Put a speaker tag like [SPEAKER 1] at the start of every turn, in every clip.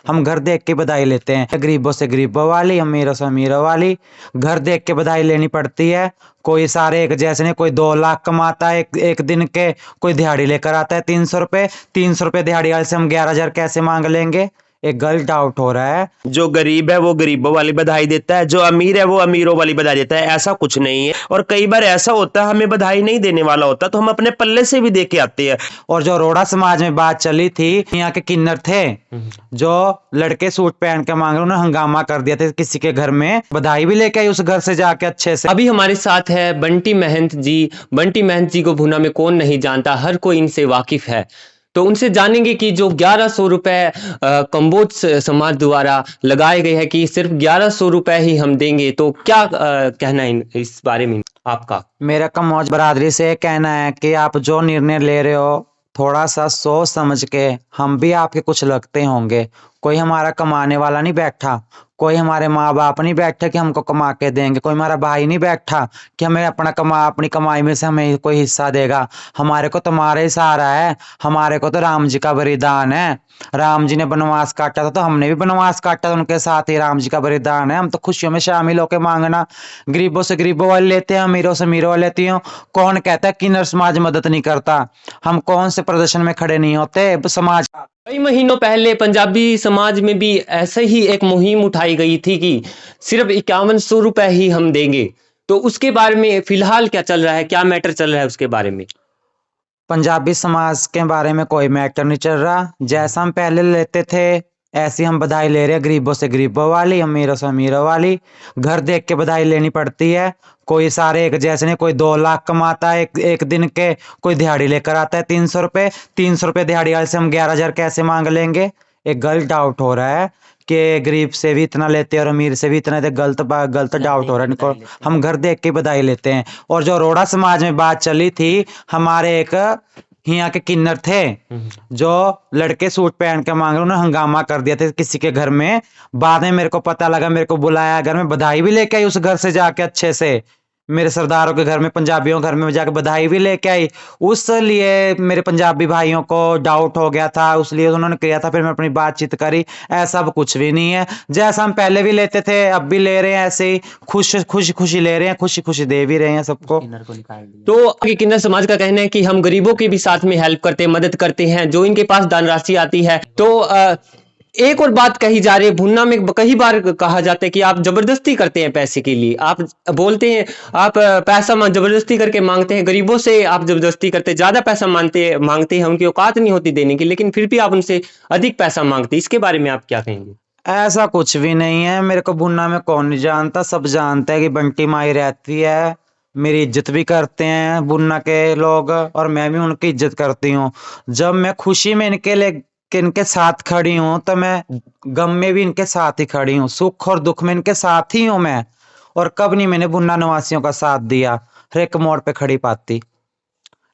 [SPEAKER 1] हम घर देख के बधाई लेते हैं, गरीबों से गरीबों वाली, अमीरों से अमीरों वाली। घर देख के बधाई लेनी पड़ती है। कोई सारे एक जैसे नहीं, कोई 2 लाख कमाता है एक दिन के, कोई दिहाड़ी लेकर आता है 300 रुपए। 300 रुपए दिहाड़ी वाले से हम 11,000 कैसे मांग लेंगे? एक गलत डाउट हो रहा है।
[SPEAKER 2] जो गरीब है वो गरीबों वाली बधाई देता है, जो अमीर है वो अमीरों वाली बधाई देता है, ऐसा कुछ नहीं है। और कई बार ऐसा होता है हमें बधाई नहीं देने वाला होता तो हम अपने पल्ले से भी दे के आते हैं।
[SPEAKER 1] और जो रोड़ा समाज में बात चली थी, यहाँ के किन्नर थे जो लड़के सूट पहन के मांग रहे, उन्होंने हंगामा कर दिया था किसी के घर में, बधाई भी लेके आई उस घर से जाके अच्छे से।
[SPEAKER 3] अभी हमारे साथ है बंटी महंत जी। बंटी महंत जी को भुना में कौन नहीं जानता, हर कोई इनसे वाकिफ है। तो उनसे जानेंगे कि जो 1100 रुपए कंबोज समाज द्वारा लगाए गए हैं कि सिर्फ 1100 रुपए ही हम देंगे, तो क्या कहना है इस बारे में आपका?
[SPEAKER 1] मेरा कमौज बरादरी से कहना है कि आप जो निर्णय ले रहे हो थोड़ा सा सोच समझ के, हम भी आपके कुछ लगते होंगे। कोई हमारा कमाने वाला नहीं बैठा, कोई हमारे माँ बाप नहीं बैठे कि हमको कमा के देंगे, कोई हमारा भाई नहीं बैठा कि हमें अपनी कमाई में से हमें कोई हिस्सा देगा। हमारे को तुम्हारा ही सहारा है, हमारे को तो राम जी का बलिदान है। राम जी ने वनवास काटा था तो हमने भी वनवास काटा, उनके साथ ही राम जी का बलिदान है। हम तो खुशियों में शामिल होकर मांगना, गरीबों से गरीबों वाले लेते हैं, अमीरों से अमीरों वाले लेती हूँ। कौन कहता है किन्नर समाज मदद नहीं करता? हम कौन से प्रदर्शन में खड़े नहीं होते समाज?
[SPEAKER 3] कई महीनों पहले पंजाबी समाज में भी ऐसे ही एक मुहिम उठाई गई थी कि सिर्फ 5100 रुपए ही हम देंगे। तो उसके बारे में फिलहाल क्या चल रहा है, क्या मैटर चल रहा है उसके बारे में?
[SPEAKER 1] पंजाबी समाज के बारे में कोई मैटर नहीं चल रहा। जैसा हम पहले लेते थे ऐसी हम बधाई ले रहे हैं, गरीबों से गरीबों वाली, अमीरों से अमीरों वाली। घर देख के बधाई लेनी पड़ती है। कोई सारे एक जैसे नहीं, कोई 2 लाख कमाता है एक दिन के, कोई दिहाड़ी लेकर आता है 300 रुपए। 300 रुपए दिहाड़ी वाले से हम 11,000 कैसे मांग लेंगे? एक गलत डाउट हो रहा है कि गरीब से भी इतना लेते हैं और अमीर से भी इतना लेते। गलत डाउट हो रहा है इनको। हम घर देख के बधाई लेते हैं। और जो रोड़ा समाज में बात चली थी, हमारे एक यहाँ के किन्नर थे जो लड़के सूट पहन के मांग रहे, उन्होंने हंगामा कर दिया था किसी के घर में। बाद में मेरे को पता लगा, मेरे को बुलाया घर में, बधाई भी लेके आई उस घर से जाके अच्छे से। मेरे सरदारों के घर में, पंजाबियों के घर में जाकर बधाई भी लेके आई। उस लिए मेरे पंजाबी भाइयों को डाउट हो गया था, उसलिए उन्होंने किया था। फिर मैं अपनी बातचीत करी, ऐसा अब कुछ भी नहीं है। जैसा हम पहले भी लेते थे अब भी ले रहे हैं, ऐसे ही खुशी ले रहे हैं, खुशी खुशी दे भी रहे हैं सबको।
[SPEAKER 3] तो आगे किन्नर समाज का कहना है कि हम गरीबों की भी साथ में हेल्प करते हैं, मदद करते हैं, जो इनके पास दान राशि आती है। तो एक और बात कही जा रही है, भुन्ना में कई बार कहा जाता है कि आप जबरदस्ती करते हैं पैसे के लिए। आप बोलते हैं आप पैसा जबरदस्ती करके मांगते हैं, गरीबों से आप जबरदस्ती करते हैं, ज्यादा पैसा मांगते हैं, उनकी औकात नहीं होती देने की, लेकिन फिर भी आप उनसे अधिक पैसा मांगते हैं। इसके बारे में आप क्या कहेंगे?
[SPEAKER 1] ऐसा कुछ भी नहीं है। मेरे को भुन्ना में कौन नहीं जानता, सब जानते हैं कि बंटी माई रहती है। मेरी इज्जत भी करते हैं भुन्ना के लोग और मैं भी उनकी इज्जत करती हूँ। जब मैं खुशी में इनके साथ खड़ी हूँ तो मैं गम में भी इनके साथ ही खड़ी हूँ, सुख और दुख में इनके साथ ही हूँ मैं। और कब नहीं मैंने भुन्ना निवासियों का साथ दिया, हर एक मोड़ पे खड़ी पाती।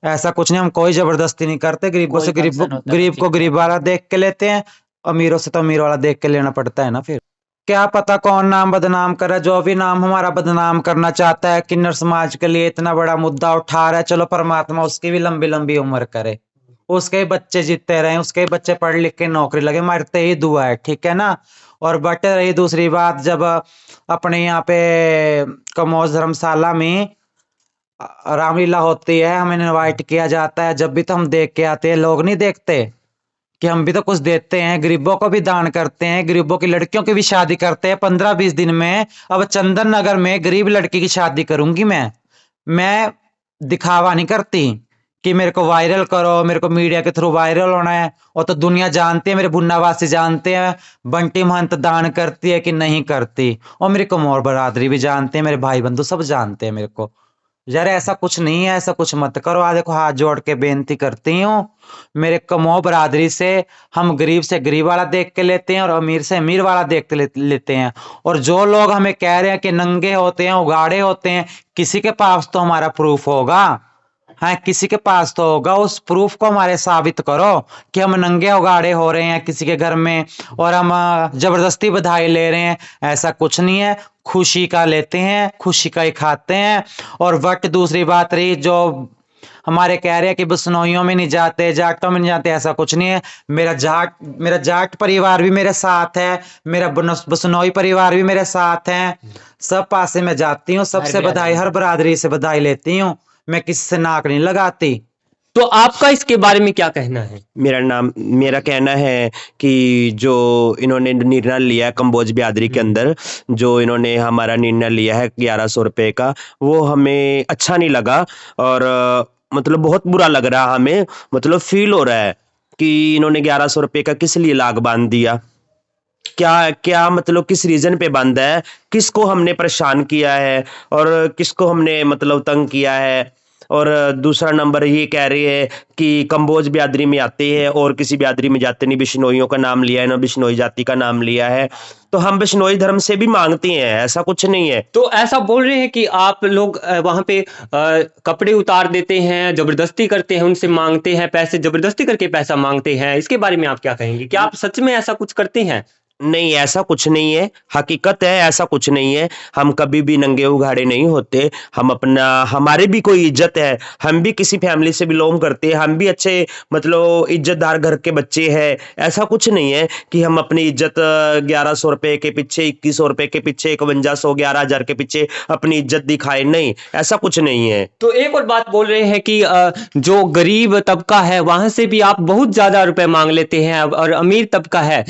[SPEAKER 1] ऐसा कुछ नहीं, हम कोई जबरदस्ती नहीं करते। गरीब को गरीब वाला देख के लेते हैं, अमीरों से तो अमीर वाला देख के लेना पड़ता है ना। फिर क्या पता कौन नाम बदनाम करे, जो भी नाम हमारा बदनाम करना चाहता है, किन्नर समाज के लिए इतना बड़ा मुद्दा उठा रहा है, चलो परमात्मा उसकी भी लंबी लंबी उम्र करे, उसके बच्चे जीतते रहे, उसके बच्चे पढ़ लिख के नौकरी लगे, मरते ही दुआ है, ठीक है ना। और बट रही दूसरी बात, जब अपने यहाँ पे कमौज धर्मशाला में रामलीला होती है, हमें इनवाइट किया जाता है, जब भी तो हम देख के आते हैं। लोग नहीं देखते कि हम भी तो कुछ देते हैं, गरीबों को भी दान करते हैं, गरीबों की लड़कियों की भी शादी करते हैं 15-20 दिन में। अब चंदन नगर में गरीब लड़की की शादी करूंगी मैं दिखावा नहीं करती कि मेरे को वायरल करो, मेरे को मीडिया के थ्रू वायरल होना है। और तो दुनिया जानती है, मेरे भुन्नावासी जानते हैं बंटी महंत दान करती है कि नहीं करती, और मेरी कमौर बरादरी भी जानते हैं, मेरे भाई बंधु सब जानते हैं मेरे को। यार ऐसा कुछ नहीं है, ऐसा कुछ मत करो। आ देखो, हाथ जोड़ के बेनती करती हूँ, मेरे कमो बरादरी से हम गरीब से गरीब वाला देख के लेते हैं और अमीर से अमीर वाला देख के लेते हैं। और जो लोग हमें कह रहे हैं कि नंगे होते हैं, उगाड़े होते हैं, किसी के पास तो हमारा प्रूफ होगा। हाँ, किसी के पास तो होगा, उस प्रूफ को हमारे साबित करो कि हम नंगे उगाड़े हो रहे हैं किसी के घर में और हम जबरदस्ती बधाई ले रहे हैं। ऐसा कुछ नहीं है, खुशी का लेते हैं, खुशी का ही खाते हैं। और बट दूसरी बात रही, जो हमारे कह रहे हैं कि बिश्नोइयों में नहीं जाते, जाटों में नहीं जाते, ऐसा कुछ नहीं है। मेरा जाट परिवार भी मेरे साथ है, मेरा बिश्नोई परिवार भी मेरे साथ है। सब पासे में जाती हूँ, सबसे बधाई, हर बरादरी से बधाई लेती हूँ, मैं किसी से नाक नहीं लगाती।
[SPEAKER 3] तो आपका इसके बारे में क्या कहना है?
[SPEAKER 2] मेरा कहना है कि जो इन्होंने निर्णय लिया है कंबोज बिरादरी के अंदर, जो इन्होंने हमारा निर्णय लिया है 1100 रुपए का, वो हमें अच्छा नहीं लगा। और मतलब बहुत बुरा लग रहा है हमें, मतलब फील हो रहा है कि इन्होंने 1100 रुपए का किस लिए लाग बांध दिया, क्या क्या मतलब किस रीजन पे बंद है, किसको हमने परेशान किया है और किसको हमने मतलब तंग किया है। और दूसरा नंबर ये कह रही है कि कंबोज बिरादरी में आते हैं और किसी बिरादरी में जाते नहीं, बिश्नोइयों का नाम लिया है ना, बिश्नोई जाति का नाम लिया है। तो हम बिश्नोई धर्म से भी मांगते हैं, ऐसा कुछ नहीं है।
[SPEAKER 3] तो ऐसा बोल रहे हैं कि आप लोग वहां पे कपड़े उतार देते हैं, जबरदस्ती करते हैं, उनसे मांगते हैं पैसे, जबरदस्ती करके पैसा मांगते हैं, इसके बारे में आप क्या कहेंगे? क्या आप सच में ऐसा कुछ करते हैं?
[SPEAKER 2] नहीं, ऐसा कुछ नहीं है, हकीकत है, ऐसा कुछ नहीं है। हम कभी भी नंगे उघाड़े नहीं होते। हम अपना, हमारी भी कोई इज्जत है, हम भी किसी फैमिली से बिलोंग करते हैं, हम भी अच्छे मतलब इज्जतदार घर के बच्चे हैं। ऐसा कुछ नहीं है कि हम अपनी इज्जत 1100 रुपए के पीछे, 2100 रुपए के पीछे, 5100 11,000 के पीछे अपनी इज्जत दिखाए, नहीं, ऐसा कुछ नहीं है।
[SPEAKER 3] तो एक और बात बोल रहे हैं कि जो गरीब तबका है वहां से भी आप बहुत ज्यादा रुपए मांग लेते हैं, और अमीर तबका है,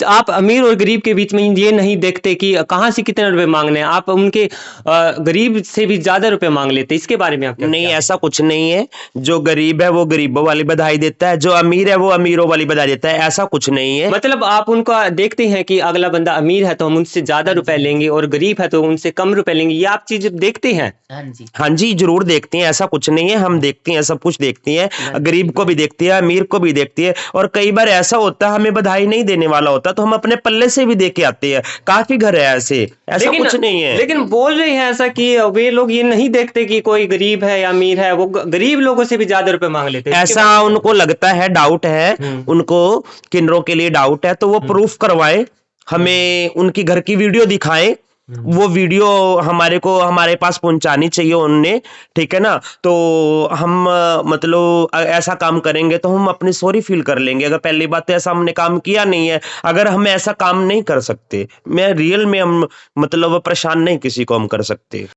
[SPEAKER 3] आप अमीर और गरीब के बीच में ये नहीं देखते कि कहां से कितने रुपए मांगने हैं, आप उनके गरीब से भी ज्यादा रुपए मांग लेते हैं। इसके बारे में आप क्या
[SPEAKER 2] नहीं,
[SPEAKER 3] क्या?
[SPEAKER 2] ऐसा कुछ नहीं है। जो गरीब है वो गरीबों वाली बधाई देता है, जो अमीर है वो अमीरों वाली बधाई देता है, ऐसा कुछ नहीं है।
[SPEAKER 3] मतलब आप उनका देखते हैं कि अगला बंदा अमीर है तो हम उनसे ज्यादा रुपए लेंगे, और गरीब है तो उनसे कम रुपए लेंगे, ये आप चीज देखते हैं?
[SPEAKER 2] हाँ जी, जरूर देखते हैं, ऐसा कुछ नहीं है, हम देखते हैं, सब कुछ देखते हैं, गरीब को भी देखते हैं, अमीर को भी देखते हैं। और कई बार ऐसा होता है हमें बधाई नहीं देने वाला होता तो हम अपने पल्ले से भी दे के आते हैं, काफी घर है ऐसे, ऐसा कुछ नहीं है।
[SPEAKER 3] लेकिन बोल रहे हैं ऐसा कि वे लोग ये नहीं देखते कि कोई गरीब है या अमीर है, वो गरीब लोगों से भी ज्यादा रुपए मांग लेते हैं।
[SPEAKER 2] ऐसा उनको लगता है, डाउट है उनको, किन्नरों के लिए डाउट है, तो वो प्रूफ करवाएं, हमें उनकी घर की वीडियो दिखाएं, वो वीडियो हमारे पास पहुंचानी चाहिए उनने, ठीक है ना। तो हम मतलब ऐसा काम करेंगे तो हम अपनी सॉरी फील कर लेंगे। अगर पहली बात तो ऐसा हमने काम किया नहीं है, अगर हम ऐसा काम नहीं कर सकते, मैं रियल में हम मतलब परेशान नहीं किसी को हम कर सकते।